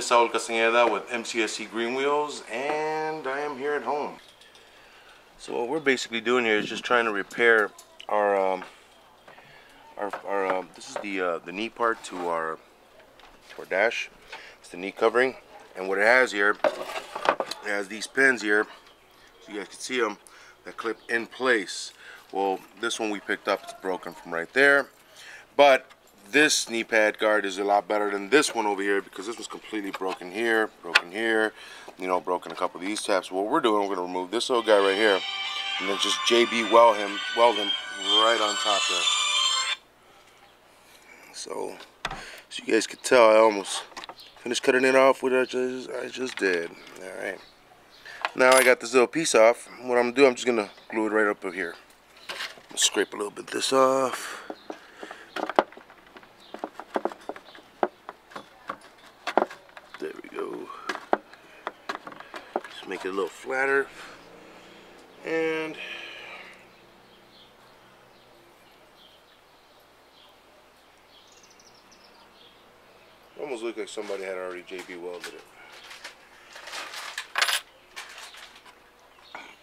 Saul Castañeda with MCSC Green Wheels, and I am here at home. So what we're basically doing here is just trying to repair our this is the knee part to our dash. It's the knee covering, and what it has here, it has these pins here, so you guys can see them, that clip in place. Well, this one we picked up, it's broken from right there, but this knee pad guard is a lot better than this one over here, because this one's completely broken here, you know, broken a couple of these tabs. What we're doing, we're going to remove this little guy right here, and then just JB weld him right on top there. So as you guys can tell, I almost finished cutting it off with what I just did. Alright. Now I got this little piece off. What I'm going to do, I'm just going to glue it right up here. Scrape a little bit of this off. There we go. Just make it a little flatter. And almost looked like somebody had already JB welded it.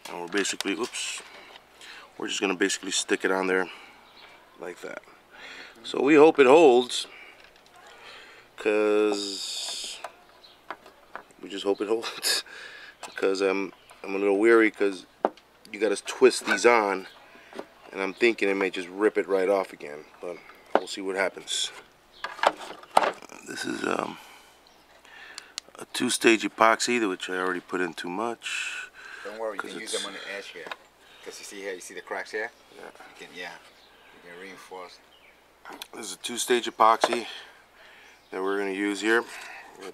And we're basically, oops, we're just gonna basically stick it on there like that. So we hope it holds, cause we just hope it holds. Because I'm a little weary, because you gotta twist these on, and I'm thinking it may just rip it right off again, but we'll see what happens. This is a two-stage epoxy, which I already put in too much. Don't worry, you can use them on the edge here. Because you see here, you see the cracks here? Yeah. You can reinforce. This is a two-stage epoxy that we're going to use here. It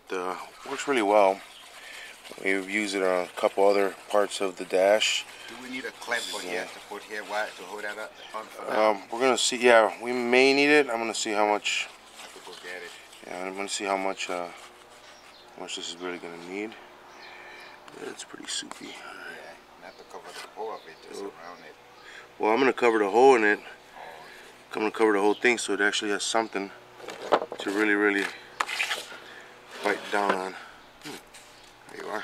works really well. We've used it on a couple other parts of the dash. Do we need a clamp for here to put here? Why to hold that up on for we're going to see. Yeah, we may need it. I'm going to see how much. I have to go get it. Yeah, I'm going to see how much this is really going to need. It's pretty soupy. Yeah, not to cover the whole of it, just around it. Well, I'm going to cover the hole in it. I'm going to cover the whole thing so it actually has something to really bite down on. There you are.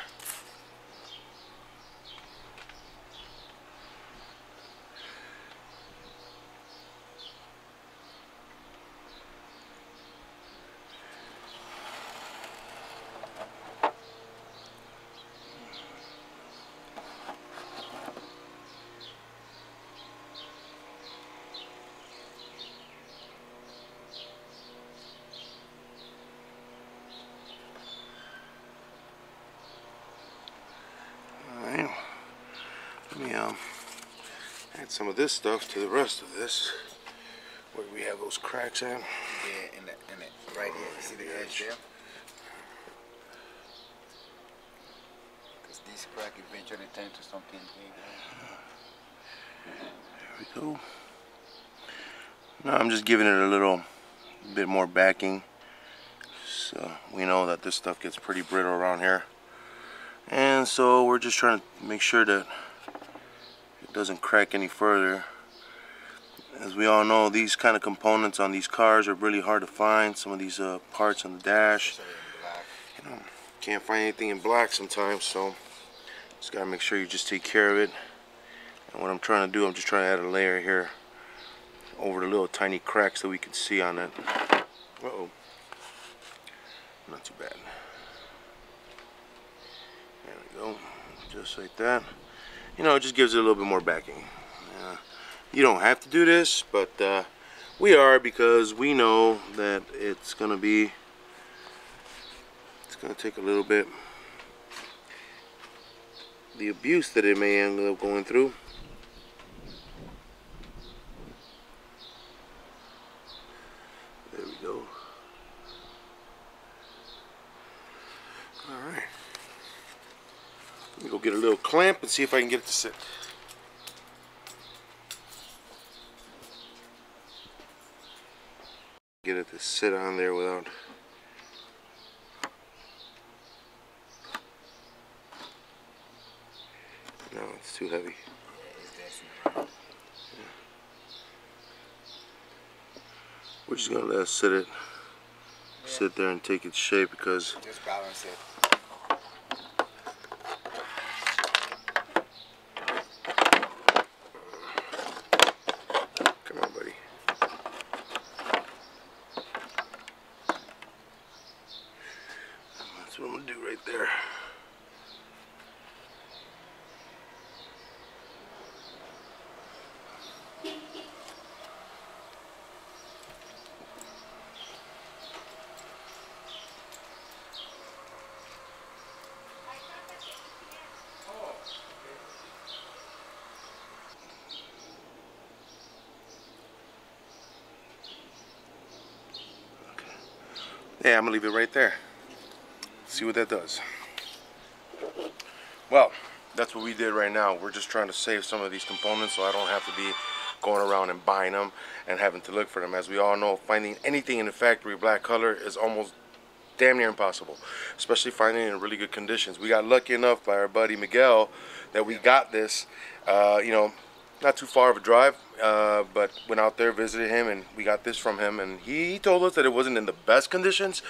Let me add some of this stuff to the rest of this. Where we have those cracks at? Yeah, in it, right here. You see the edge there? Because these cracks eventually turn to something big. There we go. Now I'm just giving it a little bit more backing, so we know that this stuff gets pretty brittle around here. And so we're just trying to make sure that it doesn't crack any further. As we all know, these kind of components on these cars are really hard to find. Some of these parts on the dash, you know, can't find anything in black sometimes, so just gotta make sure you just take care of it. And what I'm trying to do, I'm just trying to add a layer here over the little tiny cracks that we can see on it. Uh-oh. Not too bad. There we go, just like that. You know, it just gives it a little bit more backing. You don't have to do this, but we are, because we know that it's gonna take a little bit, the abuse that it may end up going through. There we go. Alright. Let me go get a little clamp and see if I can get it to sit. Get it to sit on there without. No, it's too heavy. We're just gonna let it sit there and take its shape because just balance it. Come on, buddy. That's what I'm gonna do right there. Yeah, I'm gonna leave it right there. See what that does. Well, that's what we did right now. We're just trying to save some of these components so I don't have to be going around and buying them and having to look for them. As we all know, finding anything in the factory black color is almost damn near impossible, especially finding it in really good conditions. We got lucky enough by our buddy Miguel that we got this, you know, not too far of a drive, but went out there, visited him, and we got this from him, and he told us that it wasn't in the best conditions,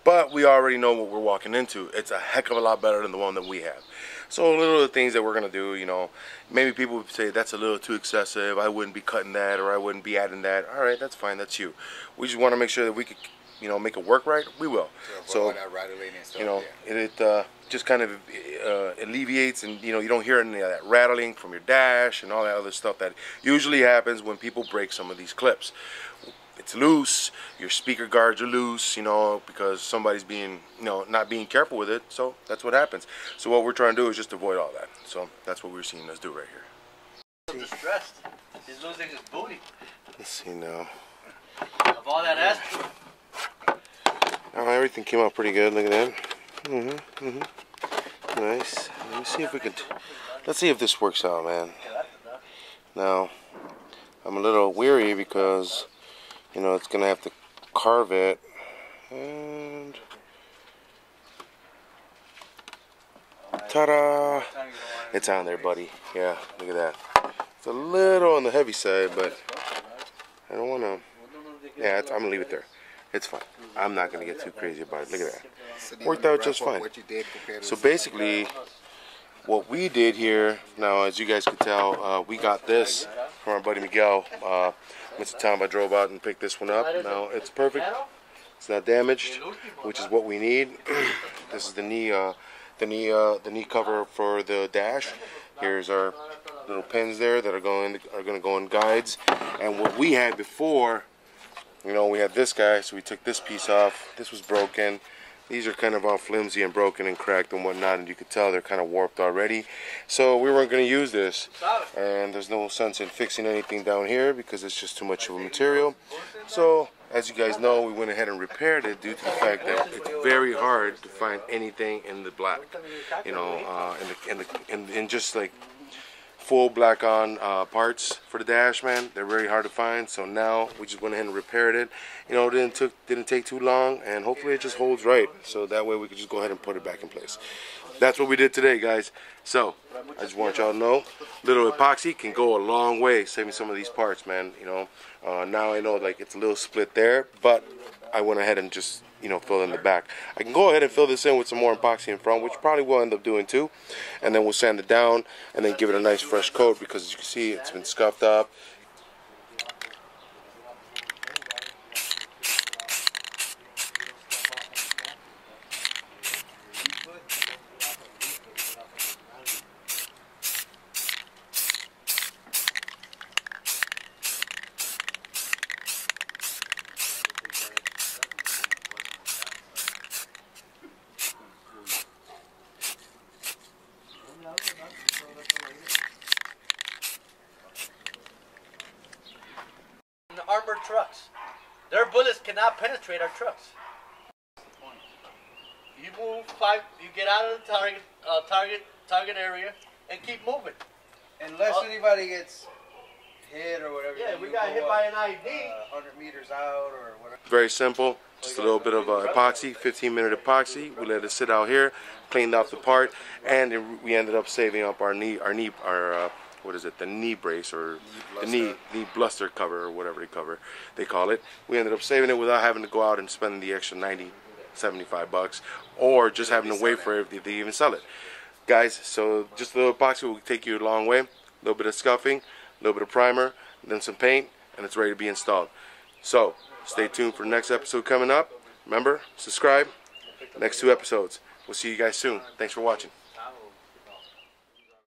but we already know what we're walking into. It's a heck of a lot better than the one that we have. So little of the things that we're gonna do, you know, maybe people would say that's a little too excessive, I wouldn't be cutting that, or I wouldn't be adding that. All right, that's fine, that's you. We just want to make sure that we could, you know, make it work right. We will. So you know, it just kind of alleviates, and you know, you don't hear any of that rattling from your dash and all that other stuff that usually happens when people break some of these clips. It's loose, your speaker guards are loose, you know, because somebody's being, you know, not being careful with it. So that's what happens. So what we're trying to do is just avoid all that. So that's what we're seeing us do right here. Distressed. He's losing his booty. Let's see now. Of all that ass. Oh, everything came out pretty good. Look at that. Nice. Let me see if we can. Let's see if this works out, man. Now, I'm a little weary because, you know, it's gonna have to carve it, and ta-da! It's on there, buddy. Yeah, look at that. It's a little on the heavy side, but I don't want to. Yeah, I'm gonna leave it there. It's fine. I'm not gonna get too crazy about it. Look at that. Worked out just fine. So basically, what we did here, now as you guys can tell, we got this from our buddy Miguel. Mr. Tom, I drove out and picked this one up. Now it's perfect. It's not damaged, which is what we need. This is the knee cover for the dash. Here's our little pins there that are going to go in guides. And what we had before, you know, we had this guy, so we took this piece off. This was broken. These are kind of all flimsy and broken and cracked and whatnot, and you could tell they're kind of warped already. So we weren't going to use this, and there's no sense in fixing anything down here because it's just too much of a material. So as you guys know, we went ahead and repaired it due to the fact that it's very hard to find anything in the black, you know, in just like full black on parts for the dash, man. They're very hard to find. So now we just went ahead and repaired it. You know, it didn't take too long, and hopefully it just holds right. So that way we could just go ahead and put it back in place. That's what we did today, guys. So I just want y'all to know, little epoxy can go a long way saving some of these parts, man. You know, now I know like it's a little split there, but I went ahead and just, you know, fill in the back. I can go ahead and fill this in with some more epoxy in front, which probably we'll end up doing too, and then we'll sand it down and then give it a nice fresh coat because as you can see it's been scuffed up. Armored trucks. Their bullets cannot penetrate our trucks. You move you get out of the target area and keep moving. Unless anybody gets hit or whatever. Yeah, we got hit by an ID. 100 meters out or whatever. Very simple. Just a little bit of epoxy, 15-minute epoxy. We let it sit out here, cleaned off the part, and we ended up saving up our what is it, the knee brace or the Knee knee bluster cover or whatever they call it. We ended up saving it without having to go out and spend the extra 90, 75 bucks, or just having to wait for it if they even sell it. Guys, so just a little epoxy will take you a long way. A little bit of scuffing, a little bit of primer, then some paint, and it's ready to be installed. So stay tuned for the next episode coming up. Remember, subscribe. Next 2 episodes. We'll see you guys soon. Thanks for watching.